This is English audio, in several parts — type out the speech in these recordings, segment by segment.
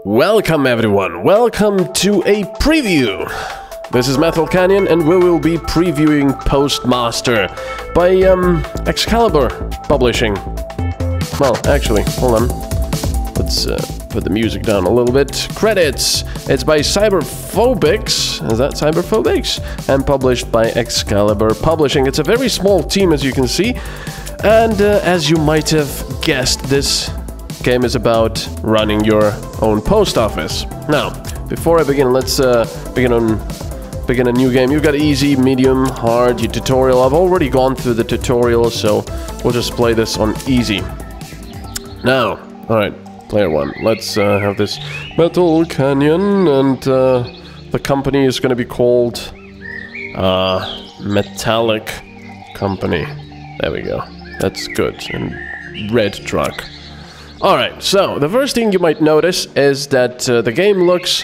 Welcome everyone, welcome to a preview. This is MetalCanyon and we will be previewing Postmaster by Excalibur Publishing. Well, actually, hold on. Let's put the music down a little bit. Credits! It's by Cyberphobics. Is that Cyberphobics? And published by Excalibur Publishing. It's a very small team, as you can see. And as you might have guessed, this game is about running your own post office. Now, before I begin, let's begin a new game. You've got easy, medium, hard, your tutorial. I've already gone through the tutorial, so we'll just play this on easy. Now, alright, player one. Let's have this MetalCanyon, and the company is going to be called Metallic Company. There we go. That's good. And red truck. Alright, so the first thing you might notice is that the game looks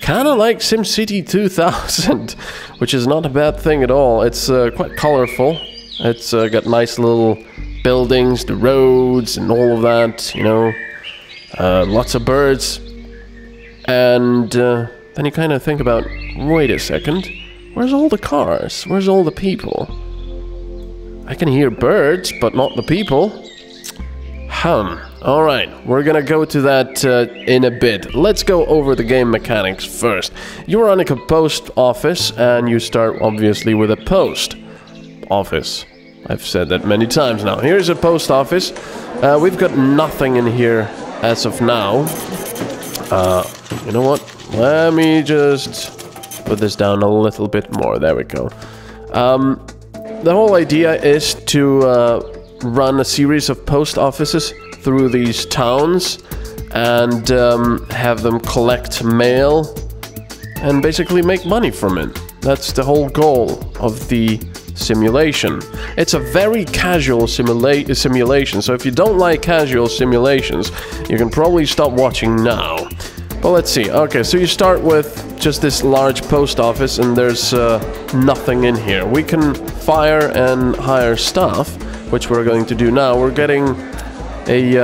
kind of like SimCity 2000, which is not a bad thing at all. It's quite colorful. It's got nice little buildings, the roads, and all of that, you know. Lots of birds. And then you kind of think about, wait a second, where's all the cars? Where's all the people? I can hear birds, but not the people. Alright, we're gonna go to that in a bit. Let's go over the game mechanics first. You're running a post office, and you start obviously with a post office. I've said that many times now. Here's a post office. We've got nothing in here as of now. You know what? Let me just put this down a little bit more. There we go. The whole idea is to run a series of post offices through these towns and have them collect mail and basically make money from it. That's the whole goal of the simulation. It's a very casual simulation, so if you don't like casual simulations, you can probably stop watching now. But let's see. Okay, so you start with just this large post office, and there's nothing in here. We can fire and hire staff, which we're going to do now. We're getting a,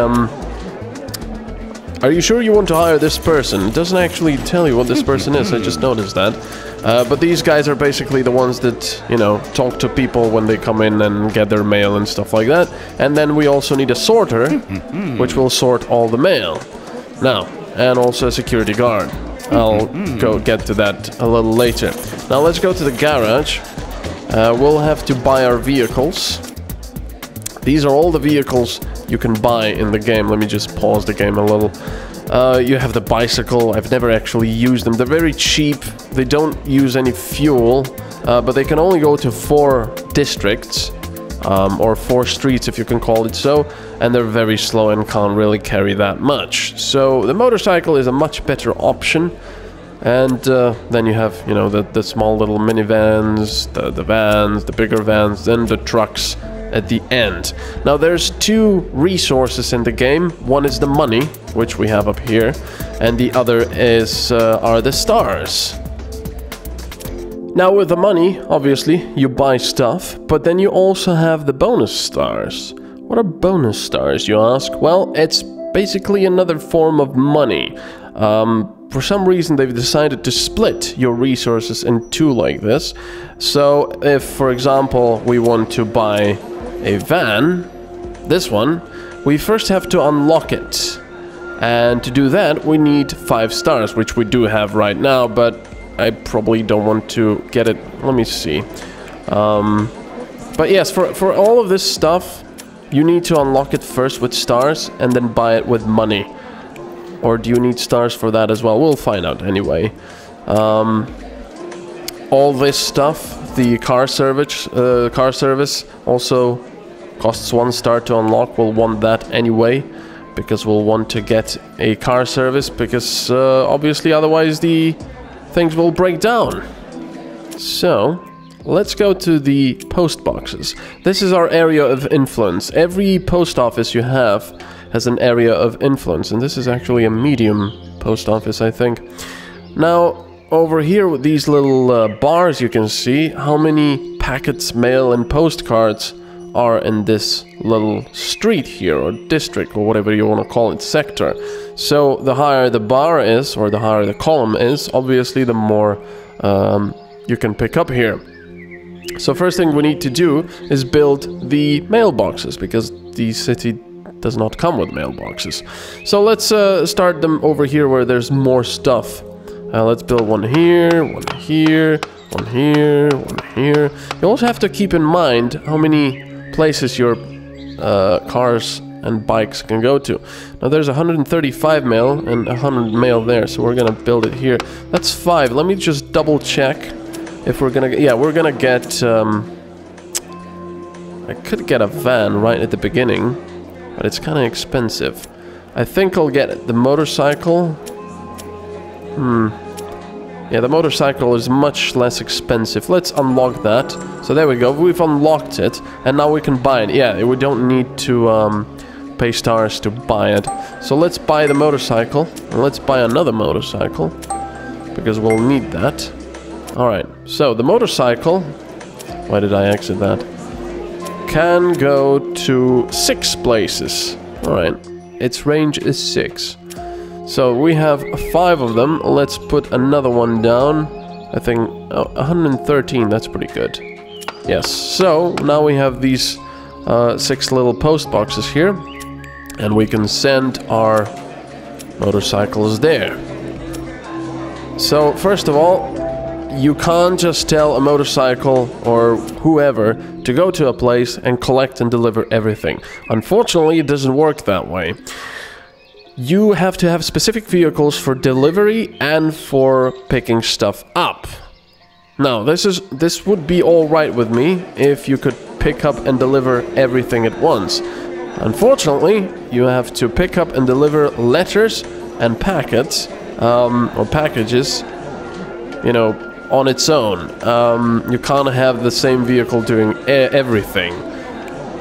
Are you sure you want to hire this person? It doesn't actually tell you what this person is, I just noticed that. But these guys are basically the ones that, you know, talk to people when they come in and get their mail and stuff like that. And then we also need a sorter, which will sort all the mail. Now, and also a security guard. I'll go get to that a little later. Now let's go to the garage. We'll have to buy our vehicles. These are all the vehicles you can buy in the game. Let me just pause the game a little. You have the bicycle. I've never actually used them. They're very cheap. They don't use any fuel, but they can only go to 4 districts, or 4 streets if you can call it so, and they're very slow and can't really carry that much. So the motorcycle is a much better option. And then you have, you know, the small little minivans, the vans, the bigger vans, then the trucks at the end. Now there's 2 resources in the game. One is the money, which we have up here, and the other is are the stars. Now with the money, obviously, you buy stuff, but then you also have the bonus stars. What are bonus stars, you ask? Well, it's basically another form of money. For some reason they've decided to split your resources in 2 like this. So if, for example, we want to buy a van, this one, we first have to unlock it. And to do that we need 5 stars, which we do have right now, but I probably don't want to get it. Let me see. But yes, for all of this stuff, you need to unlock it first with stars and then buy it with money. Or do you need stars for that as well? We'll find out anyway. All this stuff, the car service also costs 1 star to unlock. We'll want that anyway, because we'll want to get a car service, because obviously otherwise the things will break down. So let's go to the post boxes. This is our area of influence. Every post office you have has an area of influence, and this is actually a medium post office, I think. Now, over here with these little bars, you can see how many packets, mail, and postcards are in this little street here, or district, or whatever you want to call it, sector. So the higher the bar is, or the higher the column is, obviously the more you can pick up here. So first thing we need to do is build the mailboxes, because the city does not come with mailboxes. So let's start them over here where there's more stuff. Let's build one here, one here, one here, one here. You also have to keep in mind how many places your cars and bikes can go to. Now there's 135 mail and 100 mail there, so we're gonna build it here. That's 5. Let me just double check if we're gonna... Yeah, we're gonna get... I could get a van right at the beginning, but it's kind of expensive. I think I'll get the motorcycle. Yeah, the motorcycle is much less expensive. Let's unlock that. So there we go. We've unlocked it, and now we can buy it. Yeah, we don't need to pay stars to buy it. So let's buy the motorcycle, and let's buy another motorcycle, because we'll need that. Alright, so the motorcycle... Why did I exit that? Can go to 6 places. Alright, its range is 6. So we have 5 of them. Let's put another one down. I think 113, that's pretty good. Yes, so now we have these 6 little post boxes here, and we can send our motorcycles there. So first of all, you can't just tell a motorcycle or whoever to go to a place and collect and deliver everything. Unfortunately, it doesn't work that way. You have to have specific vehicles for delivery and for picking stuff up. Now, this would be all right with me if you could pick up and deliver everything at once. Unfortunately, you have to pick up and deliver letters and packets, or packages, you know, on its own. You can't have the same vehicle doing everything,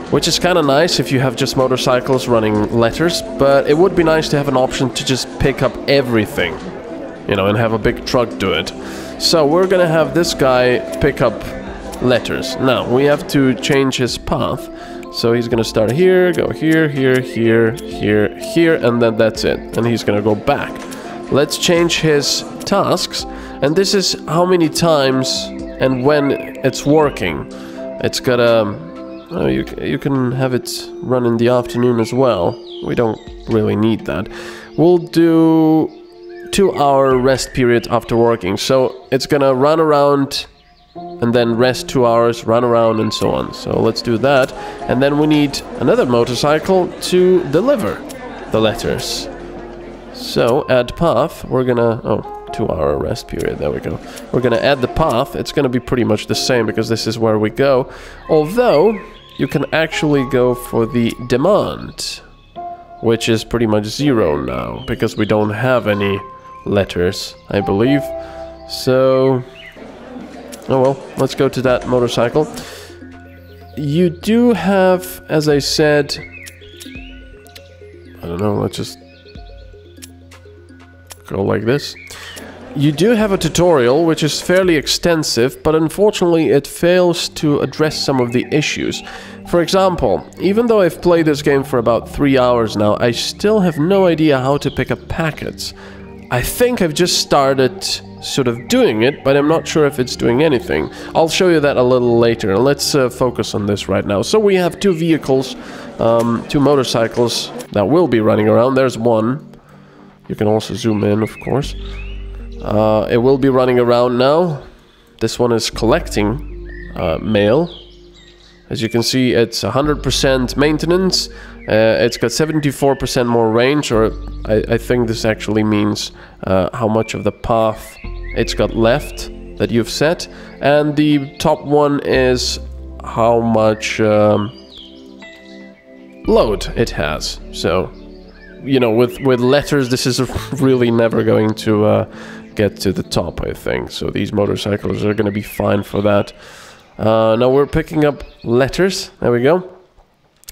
which is kind of nice if you have just motorcycles running letters, but it would be nice to have an option to just pick up everything, you know, and have a big truck do it. So we're gonna have this guy pick up letters. Now, we have to change his path. So he's gonna start here, go here, here, here, here, here, and then that's it. And he's gonna go back. Let's change his tasks. And this is how many times and when it's working. It's got a... Oh, you can have it run in the afternoon as well. We don't really need that. We'll do 2-hour rest period after working. So it's gonna run around and then rest 2 hours, run around and so on. So let's do that. And then we need another motorcycle to deliver the letters. So add path, we're gonna... Oh, 2-hour rest period, there we go. We're gonna add the path. It's gonna be pretty much the same because this is where we go. Although, you can actually go for the demand, which is pretty much 0 now, because we don't have any letters, I believe. So, oh well, let's go to that motorcycle. You do have, as I said, I don't know, let's just go like this. You do have a tutorial, which is fairly extensive, but unfortunately it fails to address some of the issues. For example, even though I've played this game for about 3 hours now, I still have no idea how to pick up packets. I think I've just started sort of doing it, but I'm not sure if it's doing anything. I'll show you that a little later. Let's focus on this right now. So we have 2 vehicles, 2 motorcycles that will be running around. There's one. You can also zoom in, of course. It will be running around now. This one is collecting mail. As you can see, it's 100% maintenance. It's got 74% more range, or I think this actually means how much of the path it's got left that you've set. And the top one is how much load it has. So, you know, with letters, this is really never going to get to the top, I think. So these motorcycles are going to be fine for that. Now we're picking up letters. There we go.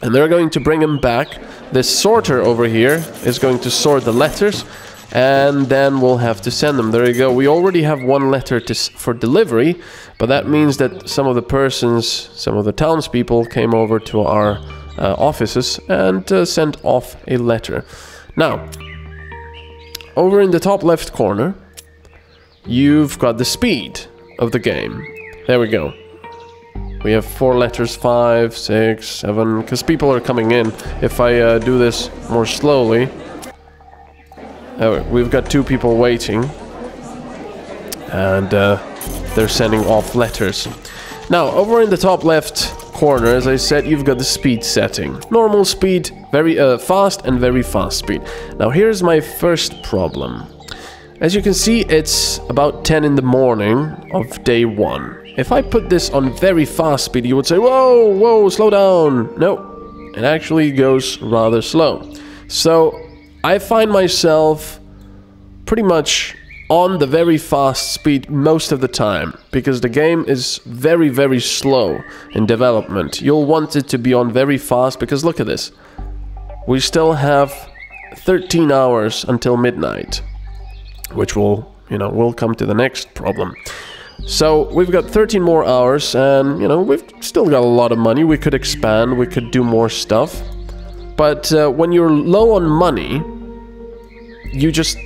And they're going to bring them back. This sorter over here is going to sort the letters. and then we'll have to send them. There you go. We already have one letter for delivery, but that means that some of the townspeople came over to our offices and sent off a letter. Now, over in the top left corner, you've got the speed of the game. There we go. We have 4 letters, 5, 6, 7, because people are coming in. If I do this more slowly... we've got 2 people waiting. And they're sending off letters. Now, over in the top left corner, as I said, you've got the speed setting. Normal speed, very fast, and very fast speed. Now, here's my first problem. As you can see, it's about 10 in the morning of day 1. If I put this on very fast speed, you would say, whoa, whoa, slow down. No, it actually goes rather slow. So I find myself pretty much on the very fast speed most of the time, because the game is very, very slow in development. You'll want it to be on very fast, because look at this. We still have 13 hours until midnight, which will, we'll come to the next problem. So we've got 13 more hours, and we've still got a lot of money. We could expand, we could do more stuff. But when you're low on money, you just,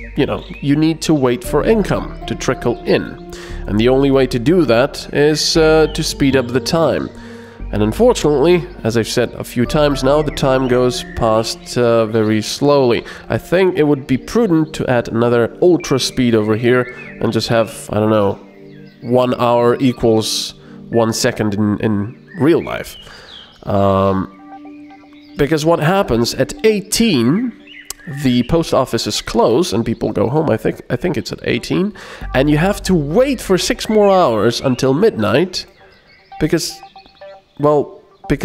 you need to wait for income to trickle in. And the only way to do that is to speed up the time. And unfortunately, as I've said a few times now, the time goes past very slowly. I think it would be prudent to add another ultra speed over here and just have, I don't know, 1 hour equals 1 second in real life. Because what happens at 18, the post office is closed and people go home. I think it's at 18, and you have to wait for 6 more hours until midnight, because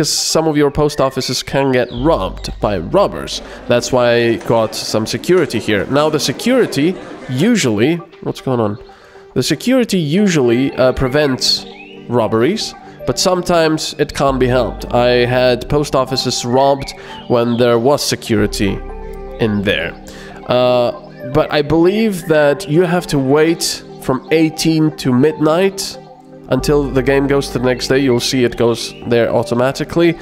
some of your post offices can get robbed by robbers. That's why I got some security here. Now the security usually, what's going on? The security usually prevents robberies, but sometimes it can't be helped. I had post offices robbed when there was security in there. But I believe that you have to wait from 18 to midnight until the game goes to the next day. You'll see it goes there automatically,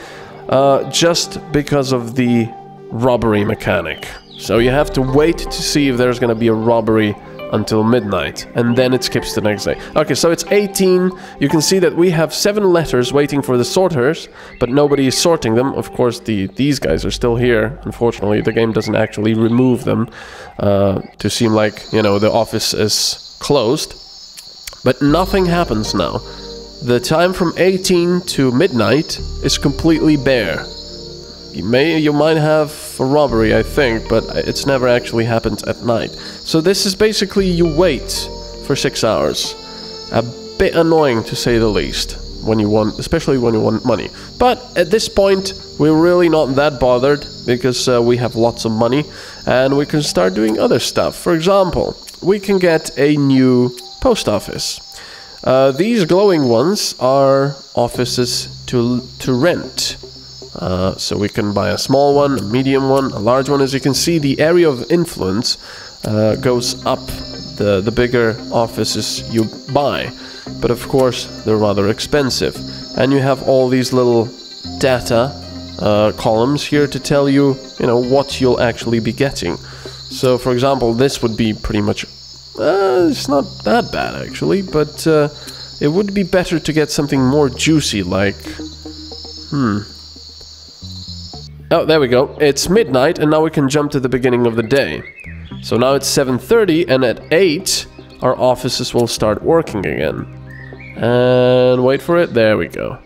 just because of the robbery mechanic. So you have to wait to see if there's gonna be a robbery until midnight, and then it skips to the next day. Okay, so it's 18. You can see that we have 7 letters waiting for the sorters, but nobody is sorting them. Of course, these guys are still here. Unfortunately, the game doesn't actually remove them to seem like, the office is closed. But nothing happens now. The time from 18 to midnight is completely bare. You might have a robbery, I think, but it's never actually happened at night. So this is basically you wait for 6 hours. A bit annoying, to say the least, especially when you want money. But at this point, we're really not that bothered, because we have lots of money, and we can start doing other stuff. For example, we can get a new post office. These glowing ones are offices to rent. So we can buy a small one, a medium one, a large one. As you can see, the area of influence goes up the bigger offices you buy. But of course, they're rather expensive. And you have all these little data columns here to tell you, what you'll actually be getting. So, for example, this would be pretty much... it's not that bad, actually, but it would be better to get something more juicy, like... Oh, there we go. It's midnight, and now we can jump to the beginning of the day. So now it's 7:30, and at 8, our offices will start working again. And wait for it. There we go.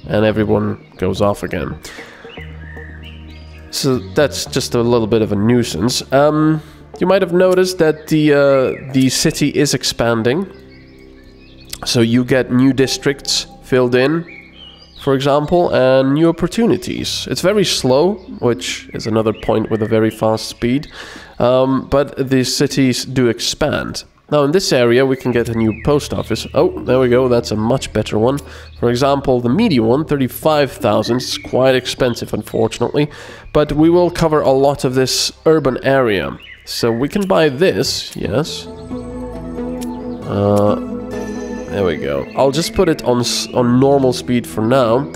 And everyone goes off again. So that's just a little bit of a nuisance. You might have noticed that the city is expanding. So you get new districts filled in, for example, and new opportunities. It's very slow, which is another point with a very fast speed, but the cities do expand. Now in this area we can get a new post office. Oh, there we go, that's a much better one. For example, the medium one, 35,000, is quite expensive unfortunately, but we will cover a lot of this urban area. So we can buy this, yes. There we go. I'll just put it on normal speed for now.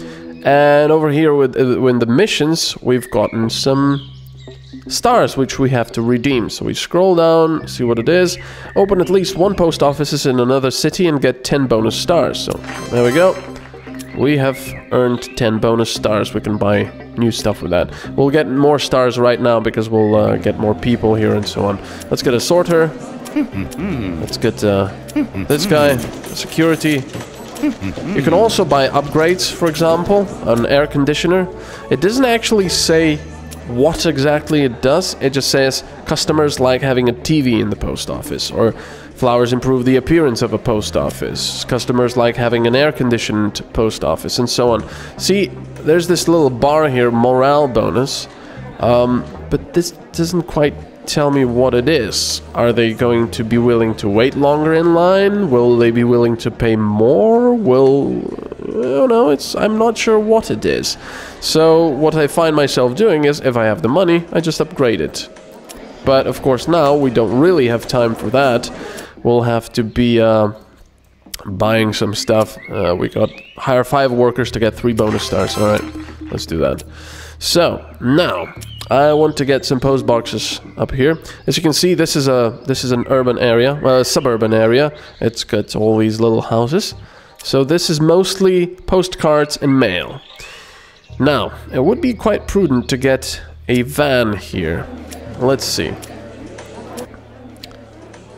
And over here with the missions, we've gotten some stars which we have to redeem. So we scroll down, see what it is. Open at least one post offices in another city and get 10 bonus stars. So there we go. We have earned 10 bonus stars. We can buy new stuff with that. We'll get more stars right now because we'll get more people here and so on. Let's get a sorter. Let's get this guy, security. You can also buy upgrades, for example, an air conditioner. It doesn't actually say what exactly it does. It just says customers like having a TV in the post office, or flowers improve the appearance of a post office. Customers like having an air-conditioned post office, and so on. See, there's this little bar here, morale bonus, but this doesn't quite tell me what it is. Are they going to be willing to wait longer in line? Will they be willing to pay more? I don't know, I'm not sure what it is. So what I find myself doing is, if I have the money, I just upgrade it. But of course now we don't really have time for that. We'll have to be buying some stuff. We got hire 5 workers to get 3 bonus stars. Alright, let's do that. So, now, I want to get some post boxes up here. As you can see, this is an urban area, well, a suburban area. It's got all these little houses. So this is mostly postcards and mail. Now, it would be quite prudent to get a van here. Let's see.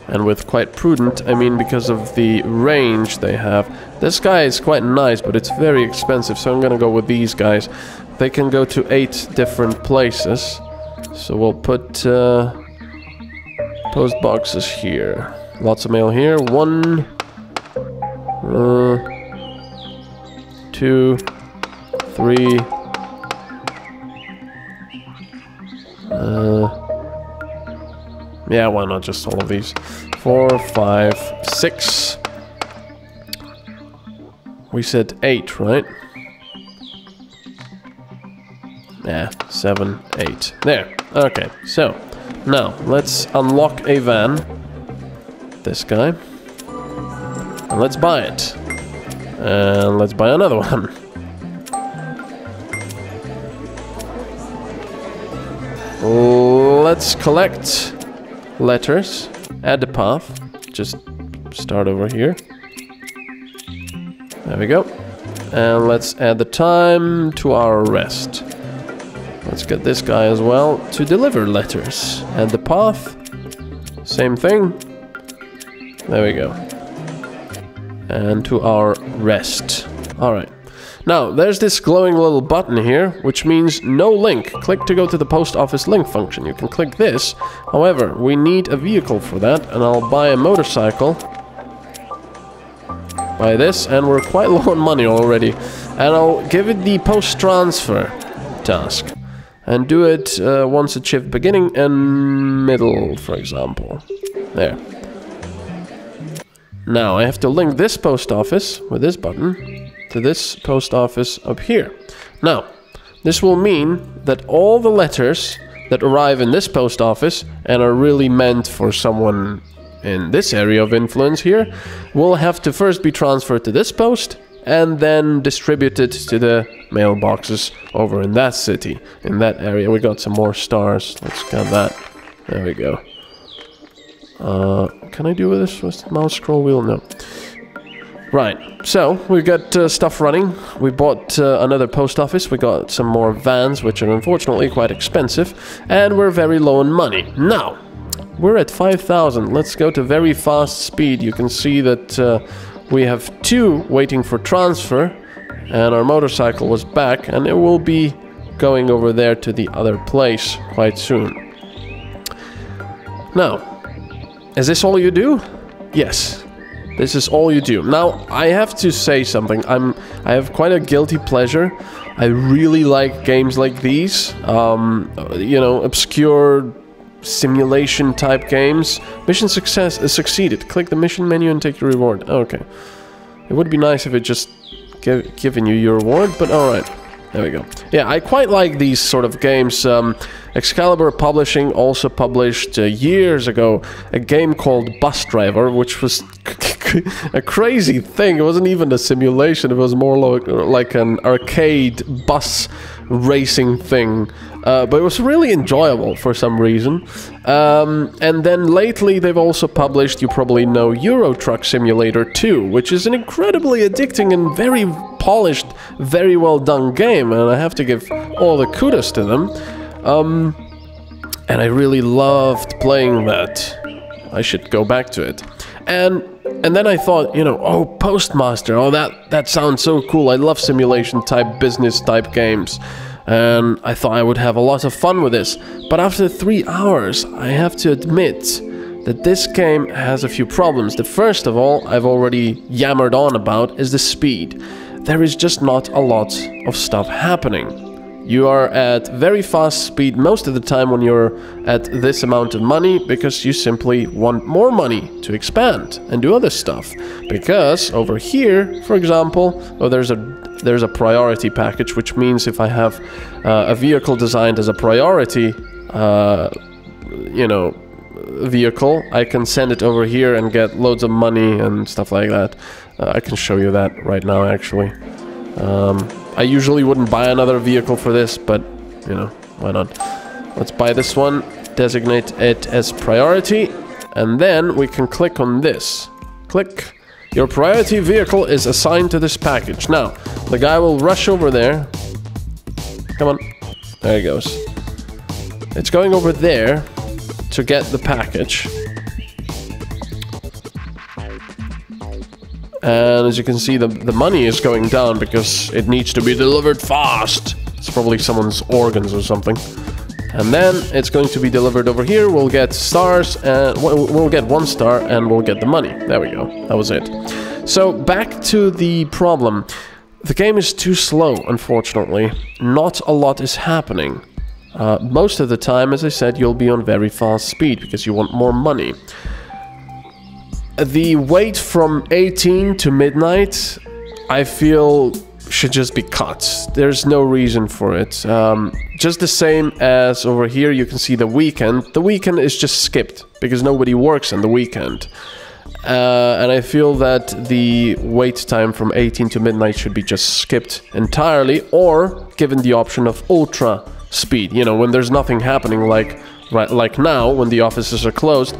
And with quite prudent, I mean because of the range they have. This guy is quite nice, but it's very expensive, so I'm gonna go with these guys. They can go to 8 different places. So we'll put post boxes here. Lots of mail here. 1, 2, 3. Yeah, why not just all of these? 4, 5, 6. We said 8, right? Yeah, 7, 8. There. Okay, so now let's unlock a van. This guy. And let's buy it. And let's buy another one. Let's collect letters. Add the path. Just start over here. There we go. And let's add the time to our rest. Let's get this guy as well to deliver letters. And the path, same thing. There we go. And to our rest. Alright. Now, there's this glowing little button here, which means no link. Click to go to the post office link function. You can click this. However, we need a vehicle for that, and I'll buy a motorcycle. Buy this, and we're quite low on money already. And I'll give it the post transfer task. And do it once at shift beginning and middle, for example. There. Now, I have to link this post office with this button to this post office up here. Now, this will mean that all the letters that arrive in this post office and are really meant for someone in this area of influence here will have to first be transferred to this post and then distributed to the mailboxes over in that city, in that area. We got some more stars. Let's get that. There we go. Can I do with this with the mouse scroll wheel? No. Right, so we've got stuff running. We bought another post office. We got some more vans, which are unfortunately quite expensive, and we're very low on money. Now, we're at 5,000. Let's go to very fast speed. You can see that we have 2 waiting for transfer, and our motorcycle was back, and it will be going over there to the other place quite soon. Now, is this all you do? Yes. This is all you do. Now, I have to say something. I have quite a guilty pleasure. I really like games like these. You know, obscure simulation type games. Mission success is succeeded. Click the mission menu and take your reward. Okay. It would be nice if it just given you your reward, but alright. There we go. Yeah, I quite like these sort of games. Excalibur Publishing also published years ago a game called Bus Driver, which was a crazy thing. It wasn't even a simulation, it was more like an arcade bus racing thing. But it was really enjoyable for some reason. And then lately they've also published, you probably know, Euro Truck Simulator 2, which is an incredibly addicting and very polished, very well done game, and I have to give all the kudos to them. And I really loved playing that. I should go back to it. And then I thought, you know, oh, Postmaster, oh, that sounds so cool. I love simulation type, business type games. And I thought I would have a lot of fun with this. But after 3 hours, I have to admit that this game has a few problems. The first of all, I've already yammered on about, is the speed. There is just not a lot of stuff happening. You are at very fast speed most of the time when you're at this amount of money, because you simply want more money to expand and do other stuff. Because over here, for example, oh, there's a priority package, which means if I have a vehicle designed as a priority, you know, vehicle, I can send it over here and get loads of money and stuff like that. I can show you that right now, actually. I usually wouldn't buy another vehicle for this, but, you know, why not? Let's buy this one, designate it as priority, and then we can click on this. Click. Your priority vehicle is assigned to this package. Now, the guy will rush over there. Come on. There he goes. It's going over there to get the package. And as you can see, the money is going down because it needs to be delivered fast. It's probably someone's organs or something. And then it's going to be delivered over here. We'll get stars, and we'll get 1 star, and we'll get the money. There we go. That was it. So back to the problem. The game is too slow, unfortunately. Not a lot is happening. Most of the time, as I said, you'll be on very fast speed because you want more money. The wait from 18 to midnight, I feel, should just be cut. There's no reason for it. Just the same as over here, you can see the weekend. The weekend is just skipped because nobody works on the weekend. And I feel that the wait time from 18 to midnight should be just skipped entirely, or given the option of ultra speed. You know, when there's nothing happening, like now, when the offices are closed,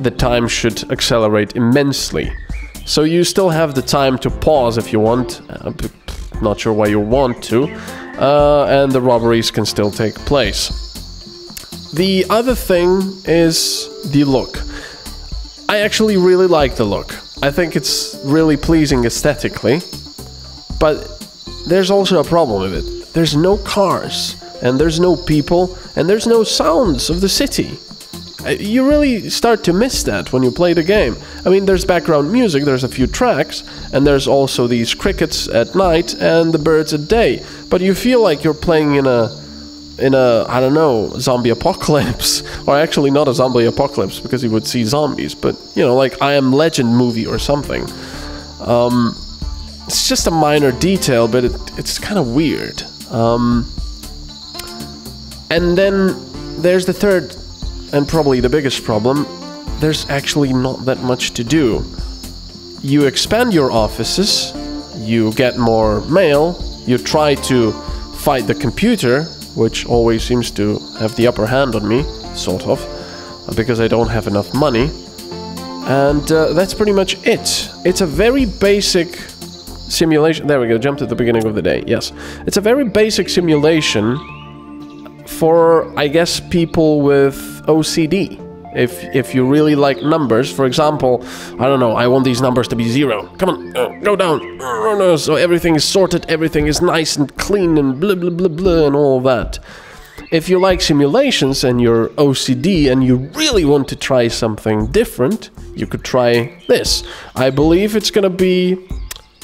the time should accelerate immensely. So you still have the time to pause if you want. Not sure why you want to. And the robberies can still take place. The other thing is the look. I actually really like the look. I think it's really pleasing aesthetically. But there's also a problem with it. There's no cars, and there's no people, and there's no sounds of the city. You really start to miss that when you play the game. I mean, there's background music, there's a few tracks, and there's also these crickets at night and the birds at day. But you feel like you're playing in a I don't know, zombie apocalypse. Or actually not a zombie apocalypse, because you would see zombies, but, you know, like I Am Legend movie or something. It's just a minor detail, but it's kind of weird. And then there's the third and probably the biggest problem. There's actually not that much to do. You expand your offices, you get more mail, you try to fight the computer, which always seems to have the upper hand on me, sort of, because I don't have enough money. And that's pretty much it. It's a very basic simulation. There we go, jump to the beginning of the day, yes. It's a very basic simulation for, I guess, people with OCD. If you really like numbers, for example, I don't know, I want these numbers to be 0. Come on, go down. So everything is sorted, everything is nice and clean and blah blah blah blah and all that. If you like simulations and you're OCD and you really want to try something different, you could try this. I believe it's gonna be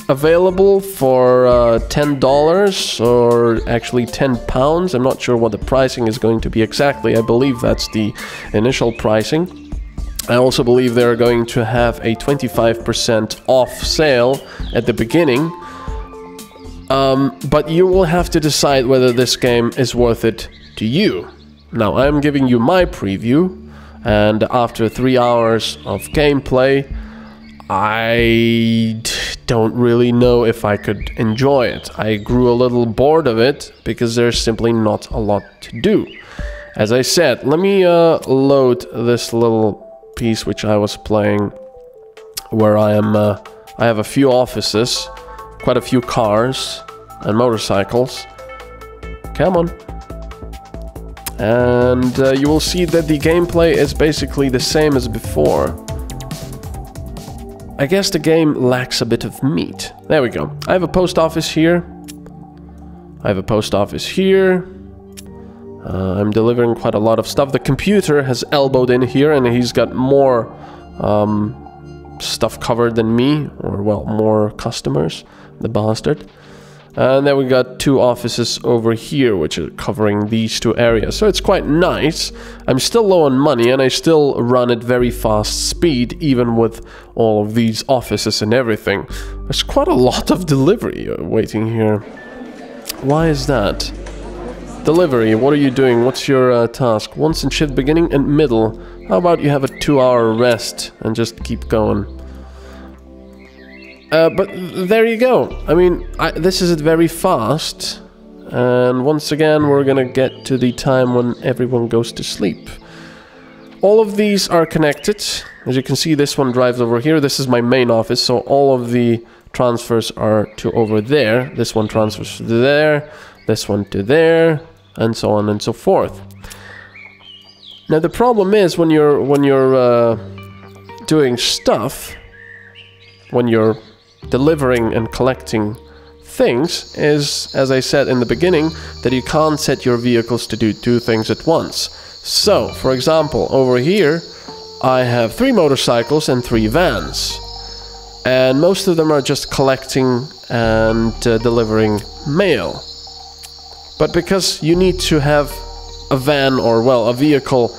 available for $10 or actually £10. I'm not sure what the pricing is going to be exactly. I believe that's the initial pricing. I also believe they're going to have a 25% off sale at the beginning. But you will have to decide whether this game is worth it to you. Now, I'm giving you my preview, and after 3 hours of gameplay, I don't really know if I could enjoy it. I grew a little bored of it because there's simply not a lot to do. As I said, let me load this little piece which I was playing, where I have a few offices, quite a few cars and motorcycles. Come on. And you will see that the gameplay is basically the same as before. I guess the game lacks a bit of meat. There we go. I have a post office here. I have a post office here. I'm delivering quite a lot of stuff. The computer has elbowed in here and he's got more stuff covered than me. Or, well, more customers. The bastard. And then we got 2 offices over here, which are covering these 2 areas. So it's quite nice. I'm still low on money, and I still run at very fast speed, even with all of these offices and everything. There's quite a lot of delivery waiting here. Why is that? Delivery, what are you doing? What's your task? Once in shift beginning and middle. How about you have a 2-hour rest and just keep going? But there you go. I mean, this is very fast. And once again, we're gonna get to the time when everyone goes to sleep. All of these are connected. As you can see, this one drives over here. This is my main office, so all of the transfers are to over there. This one transfers to there, this one to there, and so on and so forth. Now, the problem is when you're doing stuff, when you're delivering and collecting things, is, as I said in the beginning, that you can't set your vehicles to do 2 things at once. So, for example, over here, I have 3 motorcycles and 3 vans. And most of them are just collecting and delivering mail. But because you need to have a van, or, well, a vehicle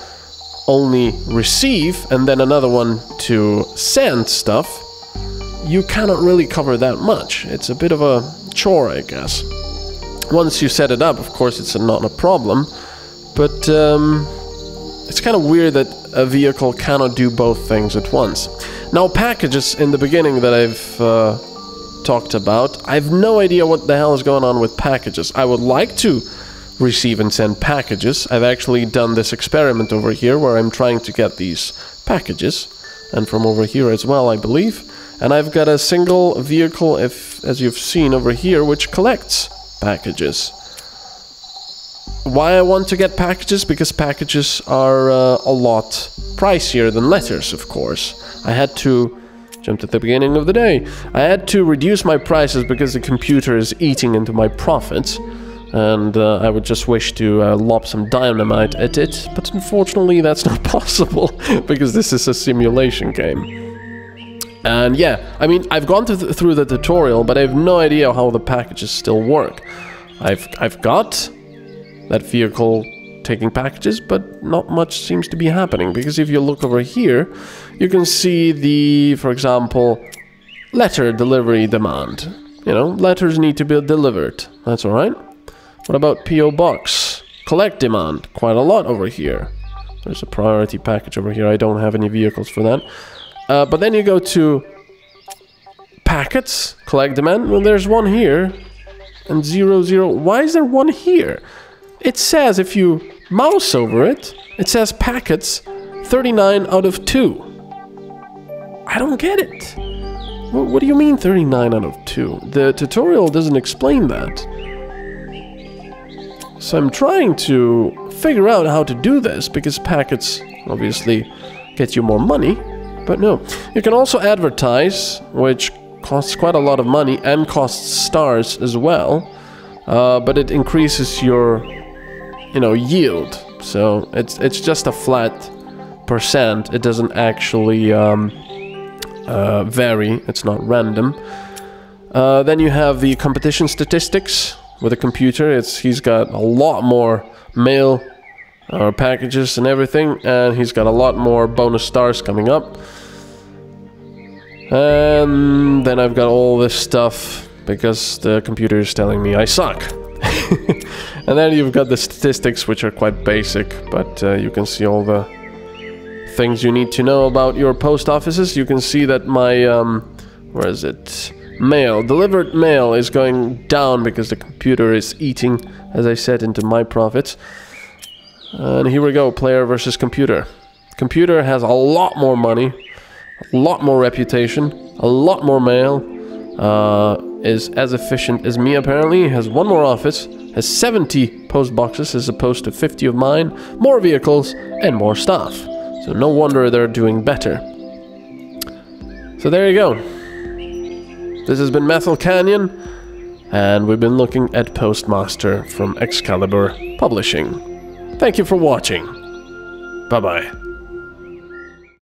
only receive, and then another one to send stuff, you cannot really cover that much. It's a bit of a chore, I guess. Once you set it up, of course, it's not a problem, but it's kind of weird that a vehicle cannot do both things at once. Now, packages in the beginning that I've talked about, I have no idea what the hell is going on with packages. I would like to receive and send packages. I've actually done this experiment over here where I'm trying to get these packages, and from over here as well, I believe. And I've got a single vehicle, as you've seen over here, which collects packages. Why I want to get packages? Because packages are a lot pricier than letters, of course. I had to jump at the beginning of the day. I had to reduce my prices because the computer is eating into my profits. And I would just wish to lob some dynamite at it. But unfortunately, that's not possible because this is a simulation game. And yeah, I mean, I've gone through the tutorial, but I have no idea how the packages still work. I've got that vehicle taking packages, but not much seems to be happening. Because if you look over here, you can see the, for example, letter delivery demand. You know, letters need to be delivered. That's alright. What about PO Box? Collect demand. Quite a lot over here. There's a priority package over here. I don't have any vehicles for that. But then you go to packets, collect demand. Well, there's one here, and 0. Why is there one here? It says, if you mouse over it, it says packets 39 out of 2. I don't get it. What do you mean 39 out of 2? The tutorial doesn't explain that. So I'm trying to figure out how to do this, because packets obviously get you more money. But no, you can also advertise, which costs quite a lot of money and costs stars as well. But it increases your, yield. So it's just a flat %. It doesn't actually vary. It's not random. Then you have the competition statistics with a computer. He's got a lot more mail packages and everything, and he's got a lot more bonus stars coming up. And then I've got all this stuff because the computer is telling me I suck. And then you've got the statistics, which are quite basic, but you can see all the things you need to know about your post offices. You can see that my, where is it? Mail, delivered mail is going down because the computer is eating, as I said, into my profits. And here we go, player versus computer. Computer has a lot more money, a lot more reputation, a lot more mail, is as efficient as me apparently, has one more office, has 70 post boxes as opposed to 50 of mine, more vehicles, and more staff. So no wonder they're doing better. So there you go. This has been MetalCanyon, and we've been looking at Postmaster from Excalibur Publishing. Thank you for watching. Bye-bye.